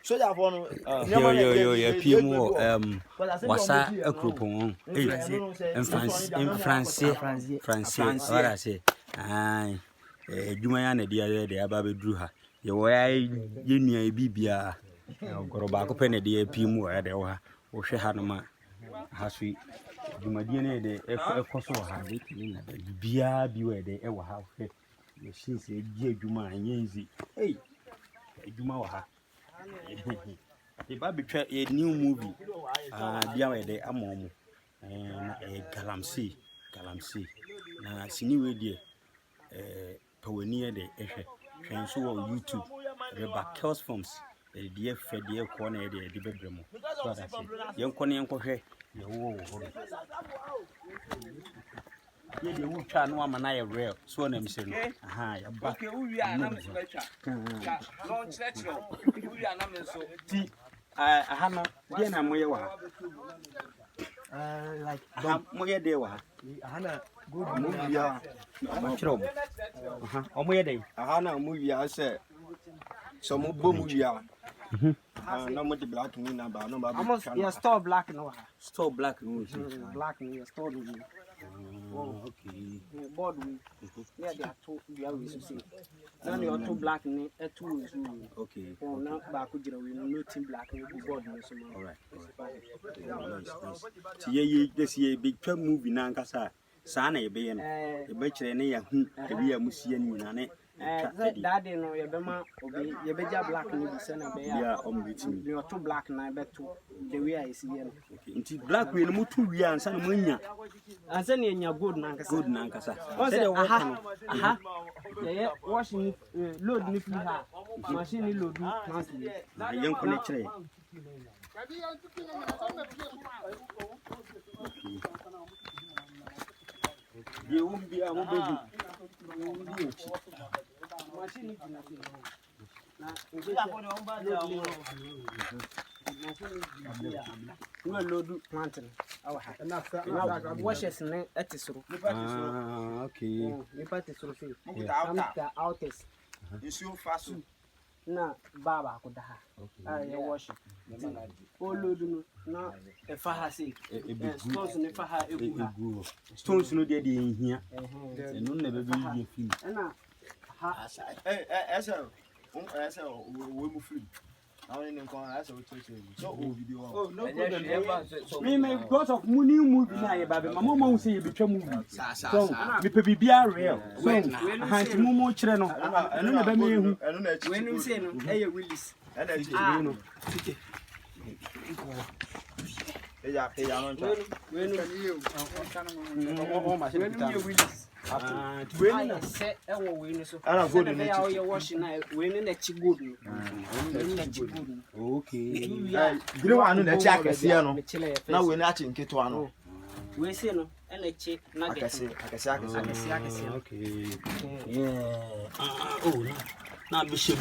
So that one, yo, Pimo, wasa a croupon, in France, what I say, aye, Jumayana, dear, the Ababe drew her. You were you near Bibia, Gorobaco Penny, dear Pimo, at the Oha, or she had no man. Has we Jumadiane, the Ecoso had it in Bia, beware, the ever have it. She said, Dear Juma, and Yanzi, hey, Jumaha. The Baby try a new movie. Dear, the Amom and a Galamsey. Now, Sini, dear, Pawnia, the Eshe, transfer on YouTube, the Backels Forms, the dear Fed, dear corner, the bedroom. What I say, young Connie and Cohe, the whole. Yeah, the wood chan one man I real, so I'm saying, aha, okay, we are not launch natural. We are not so. I have no dinner, like Moya Dewa. Hana good movie. Omoya Day. Hana movie, I said. Some movie. No much black in number. No, almost store black no. Store black black in your store. Okay. Board yeah, they are two. We are to see. Now you are two black in it. Two is okay. Oh, now back with you. No team black. All right. See, this year big movie now. Kasa. Sana ebe ye no ebe ne ya hu ebe ya musie ni na ne that day no ye be ma obi ye be ja black ni bi se na be ya betimi you to black na be to the way I see here nti black we no mutu wi ansa na munya ansa na nya gold na nkasa se de wo kan aha ye washing load ni free ha machine ni load translate na yen ko ne kire ye umbi a mo beju umbi ochi machine ni na ngida ko de omba ja no load planting awa ha na washes ne etisuru okay ni patisuru fi amta outers isu faso na baba ko da ha ye wash o load no na e fa ha se stones ne fa ha egu stones no de ehia eno na bebe yi fi na ha esa we mu free how in kon esa we touch so o video no problem me because of money movie na ye babe mama mo say ye betwa movie so me pe bibia real so hanti mo kire no eno na ba me hu we no say no e ye release no ya no nta we no machine release we no say e wo we no so ana good no ya o wash na we no na chi good no okay gire wa no na chi akase no na we na chi nketo ano we say no e na chi na akase okay yeah oh na bishop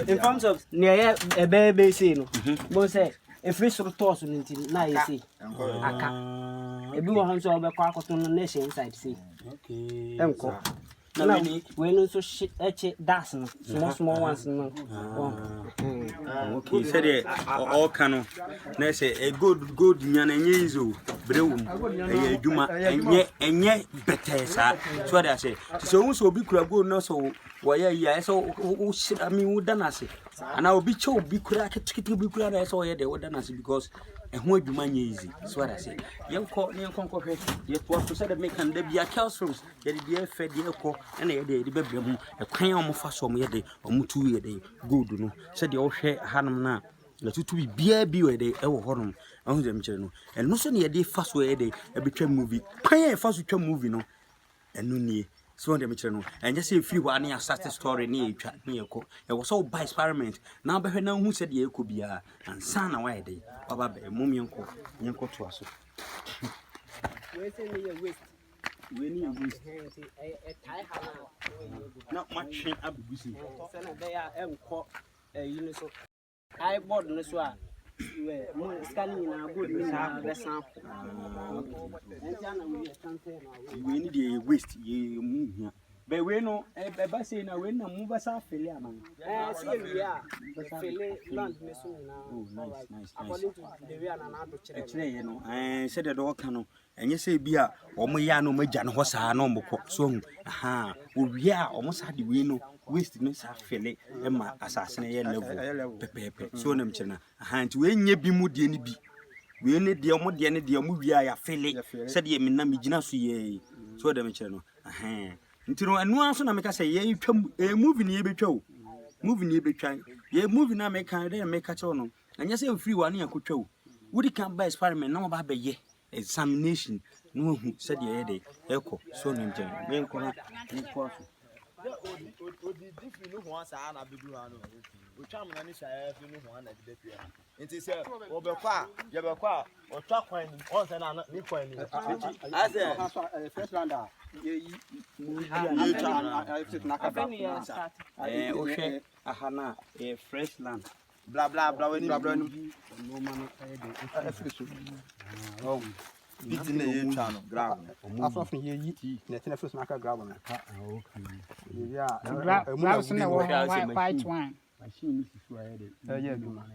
in terms of near e be say no mo say if we sort toss nti na ye say aka ebi wo hanso obekọ akoto no na she inside say okay enko na we no so eche das no small ones no okay said all kanu na say a good nya na nye izo brewum e adwuma enye better sa so that say so won so obi kura gold no so wo ya ya so I mean wo dana say ana obi che obi kura ketikiti obi kura na so wo ya de wo dana say because ehun adwuma nye easy so that say yenko hwe ye to so say the make and da bia classrooms ye de fe de ekọ na ye de bebrem e kwan o mo fa so mo ye de o mo tu ye de gold no say de wo hwe hanum na la tutu bia bi we de e wo honom ahun dem kire no eno so ne ye de fa so ye de e betwa movie kwan ye fa so twa movie no eno nie so dem kire no and just say free one ya start story ne etwa ne ekọ e wo so by experiment na be hwe na hu se de ekọ bia ansa na wa ye de baba be mum yenko to aso we say ne ye waste we ni waste e tai hala na matchen abugusi se na be ya enko yini so I board no so a we mo scanning na good ni na be sample enti ana we campaign na we need the waste ye mu hia Be we no eba say na we na mu ba sa fele aman. See we are fele land me so na. Oh nice. According to the way na na do kire. Kire ye no say the do ka no enye say bi a omo ya no magya no ho saa no mbokọ so aha wo wi a omo sa de we no waste no sa fele e ma asase na ye level pepepe so na mkire na aha nti we nya bi mu de ni bi we ne de omo de ne de omo wi a ya fele se de me na me gina so ye so da mkire no aha nti no anu aso na meka say ye twam movie ni ye betwa o movie ni ye betwa ye movie na meka de meka che no anya say free one ya kotwa o wodi kan ba experiment na ba be ye examination no hu said ye dey eko so no nje me nko na nko so odi different no ho asa na bedu ha no o twa me na ni sha fi no ho na de pia nti se o be kwa ye be kwa o twa kwan ni on se na ni kwan ni ase first lander ye o hwe ahana fresh land bla we ni no man oh bit na ye twa no grab aso ye yi na tena first na ka grab na okay ya grab so na white wine machine ni sisu ayede ye aduma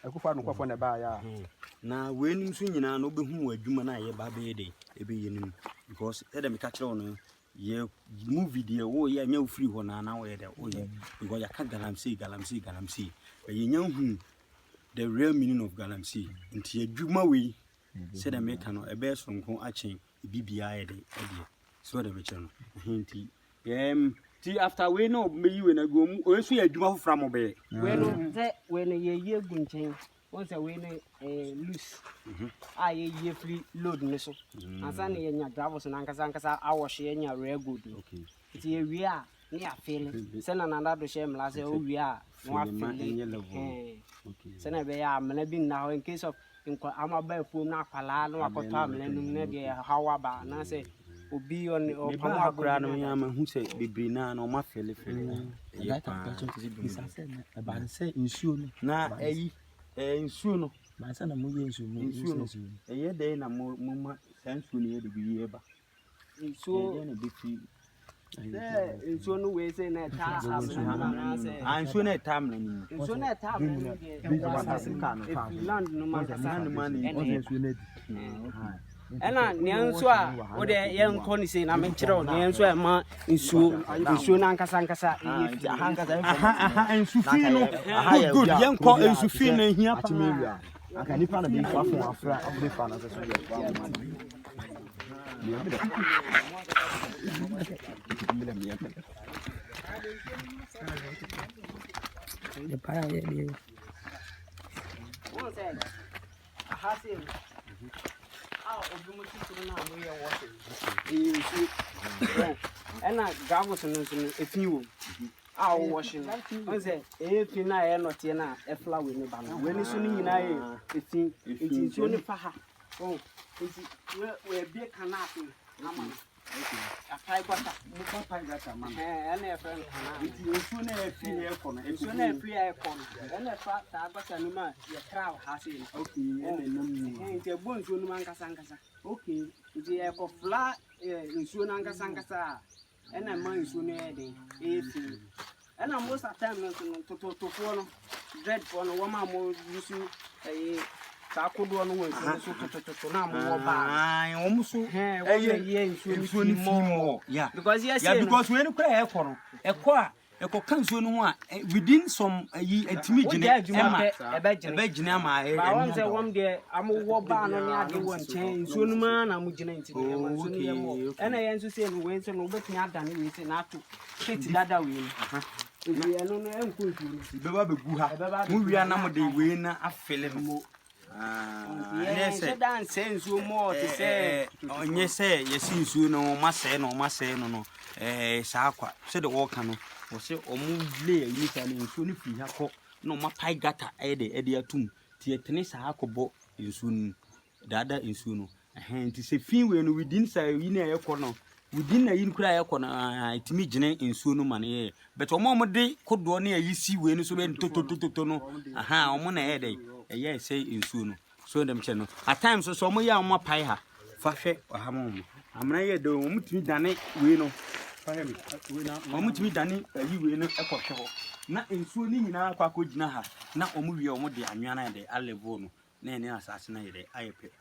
akufa no kwafo na ba ya na we nim so nyina no obehu adwuma na ye ba be ye dey ebe ye nim because e dem ka kire no ye movie dey wo ye nya free ho na na wo ye dey wo ye because ya ka Galamsey ye nya hu the real meaning of Galamsey nti adwuma we said the make no ebe sonko achen bibia ye dey so the me kire no nti ti after we no me yi we na go mu o so ye adwuma fofra mo be we no say we no ye gunchen won say we no loose ye free load ni so ansa na ye nya drivers na nkasa awash ye nya rare good okay ti ye wi a ni afele say na nanda do share mla say o wi a no afele okay say na be ya amna bi na in case of ama ba fuom na akwala no akoto amna num na de hawa ba na say obi on pama akura no ya ma hu se bibiri na no ma fele that person to say about say insuo no na insuo no ba say na mo ye insuo no ye dey na mo ma sensu ni ye de bi ye ba insuo ye na bi fi insuo no we say na ta na say insuo na ta amna ni insuo na ta amna ni land no man kasa no man insuo na di ena nyenso a wo de ye nko ni sei na me kire o nyenso e ma nsuo na nkasa ye nsu fi no good ye nko nsu fi na hia pa aka nipa na be fafo afra abure fa na so the para ye ni won say aha say obi mo titiri na mo ye wash ena gavos no so efin wo wash no on say efin na ye no tie na e flower ni ba no we ni so ni nyina ye efin so ni fa ha we be kanapin ama apai kwata mo papai gata man ena e friend kana nsu na efin ye kono nsu na efin ye kono ena fa ta gbata ni ma ye crowd ha say okay ena nam nti bo nsu no man kasa okay nti e ko fla nsu na nkasa ena ma nsu no ye de efin ena mo sa time no to fo no dread fo no wo ma mo yusu ta kodo no wo nsu so na mo ba wo muso ye nsu ni mo yeah because yes because we no kra e ko a eko kanso no ho a within some atimi gine ebe gine ama ba won say won de amwo ba no ne ade won chen nsuo no ma na mo gine nti de nsuo no ye mo ena ye nsu say no we say no betumi adane we say na ato shit dada we ni eno no enko nsuo no beba begu ha mu wia na mo de we na afele mo nese dance nsuo mo te say onye say yesi nsuo no ma say no saa kwa se de wo ka no wo se omu le yi sa ne nsuo ni fi ha ko no ma pai gata ede atum tie tene saa akobo nsuo nu dada nsuo no nti se fin we no within sa yi na ye ko no within na yin kura ye ko na itimi gine nsuo no ma ne but omo de kodo na yi si we no so be to no omo na ye de ye say nsuo no so dem che no at times so omo ya omo pai ha fa hwe ha mo amna ye de omo timi dane we no omutimi dani yiwe no ekɔhwe ho na ensuo ni nyina akwa akɔgyina ha na omuwie omode anwana de alevo no na ene asase na yede ayepe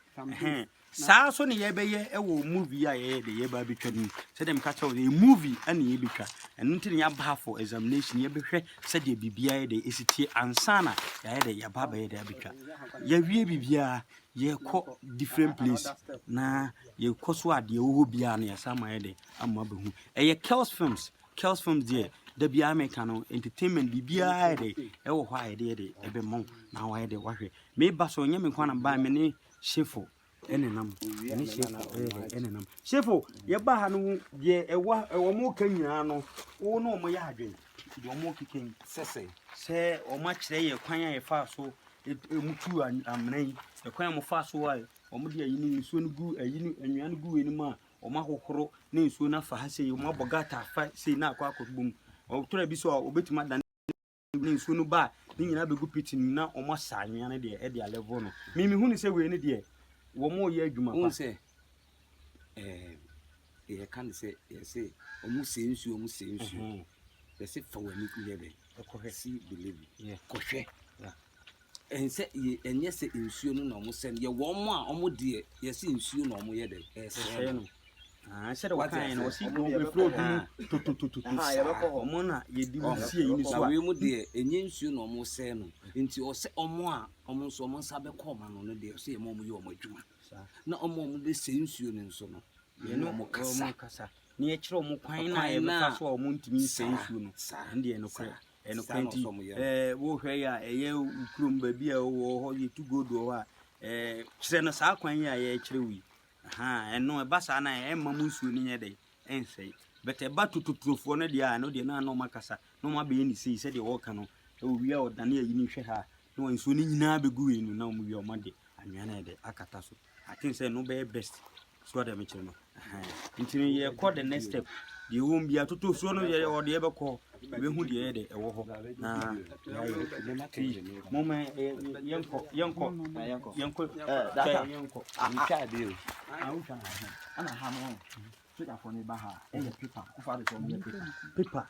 saa so ne yebeye ewo movie a yede yeba betwa ni se dem ka chawo e movie ana yebetwa eno nti ne yaba for examination yebehwe se de bibia yede esitie ansana yede yaba yede abetwa yawie bibia yekɔ different place na yekɔ so ade wo bia na yasama yede amma behu eye Kells Films there da bia America no entertainment bibia yede ewo hɔ a yede ebe mon na wa yede wahwe me ba so nyame kwa na ba me ne Shefo enenam ene Shefo enenam Shefo ye ba ha no ye ewo mo ka nyina no wo no mo ya adwen do mo kiken sese se o ma kire ye kwan ya fa so emutu amran e kwan mo fa so a o mo de ayini nsuo no gu ayini anwan gu eni ma o ma hohoro na nsuo na fa ha se o ma bogata fa se na akwa akobum o tora bi so obetima dan ni nsuo no ba ni nyina begu pitin na o mo sa anwan de e de level no mimi hu ni se we ni de wo mo ye adwuma pa se e kan se ye se o mu se nsuo ye se fa wani ku ye be ko si believe kohwe ense enye se nsuo no na o mo se ye wo mo a o mo de ye se nsuo na o mo ye de se no said what kind of see go be flow to o mo na ye di si yi ni so we mu de enye nsuo na o mo se no nti o se o mo a o mo so o mo nsa be ko ma no de se mo mo ye o mo adwuma na o mo de se nsuo ni nso no ye no mo kasa ni e kire o mo kwan na ye be fa so o mo ntimi se nsuo no ndi e no kre eno kwenti wo hwe ya eye ukrum ba bia wo ho ye tu godo ho a kire no sa kwan ya ye kire wi eno e basa na e ma munsuo ni nyede ensei but e ba tututrofo no dia no de na no makasa no ma be ni sei se de wo ka no e wi a odane ayi ni hwe ha no nsuo ni nyina begu enu na mu wi o ma de anwana de akata so I think say no be best so da me kire no ntini ye call the next step the won bia tutu so no ye o de be ko be hu de de e wo ho na mama yanko data yanko ncha de ucha ana ha no so for me ba ha paper ku fa de so me paper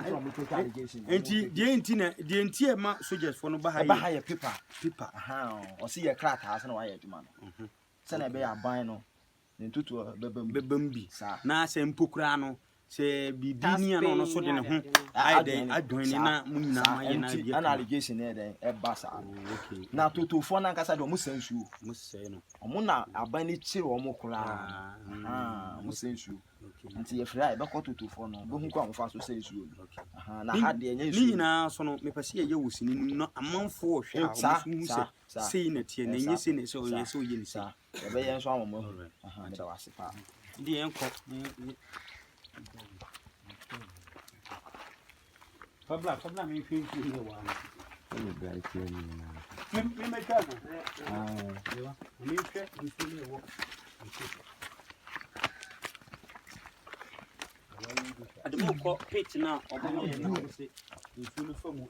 so me take allegation enti de enti e ma soldiers for no ba ha ye paper o si ye crack ha so na wa ye adwuma no se na be ya ban no ntutu bebam bi na se mpokura no se bibini ano no so de ne ho aide adwen ni na mu nyina ma ye na bia ana allegation e den e basa na totofo na nkasa de o mu sansuo mu se no o mu na aban ni chire o mu kura mu sansuo nti ye fra e be ko totofo no bo hu kwa mfa so sansuo na ha de enye nsuo ni nyina so no me pese ye wosini no amanfo o hwe a o mu se sei na tie na enye sei na se o ye se o ye ni sa e be ye nso amomo nta wase pa ndi enko Fabla me feel ni wa ni bra ti ni na me me ka na me fe ni wo ademo ko pitch na obo ye na se nsuo famu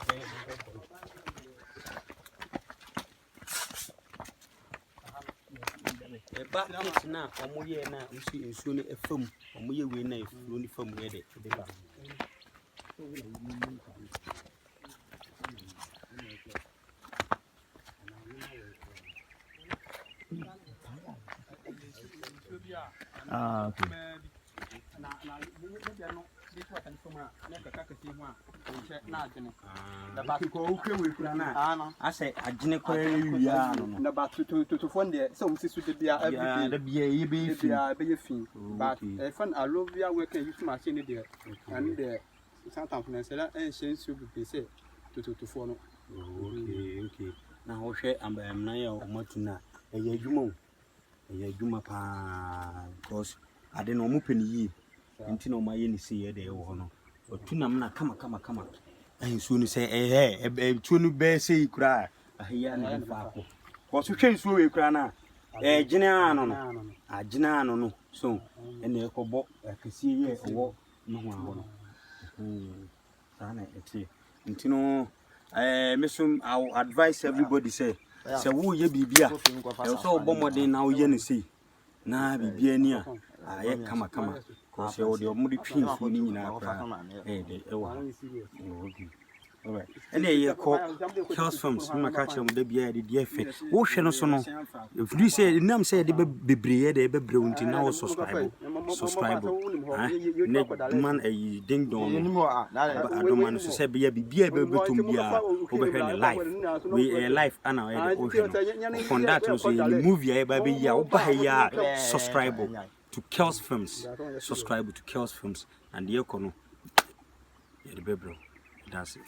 ba pitch na omo ye na nsuo no famu omo ye we na nsuo no famu ye de ba okay na ba ko ukwe we kura na ase agene ko ewia no na ba to fon de so msi su de bia everyday da bia ye be fin but fan alovia we can use machine de and the sometimes na say en shensu bi say to fo no okay na ho hwe ambam na ya o matuna eye adwuma pa because ade no mo peni yi nti no ma ye ni se ye de wo no otunam na kama nsuo ni se tuo no be se ikura ahia na fa ko ko so hwe nsuo we kura na gine ano no agine ano no so ene ekobo akasi ye wo no ho aho no sana eti nti no mesum I will advise everybody say wo ye bibia e so obo modern na wo ye ni sei na bibia ni a ayɛ kama kɔsɛ wo de ɔmo de twin fu ni nyina kra de ɛwɔ alright ɛna yɛ kɔ Chaos Films ma ka kyerɛ mo da bia de die fɛ wo hwɛ no so no if you say nam say de bebree de bebree unti na wo subscribe ne man a ding dong adoma no so say bia bia bebetum bia wo behwɛ ne live we live ana ɛde wo hwɛ no from that no so the movie a ba be ya wo ba ya subscribe to Chaos Films. Subscribe to Chaos Films and the Econo. Yeah, the baby. That's it.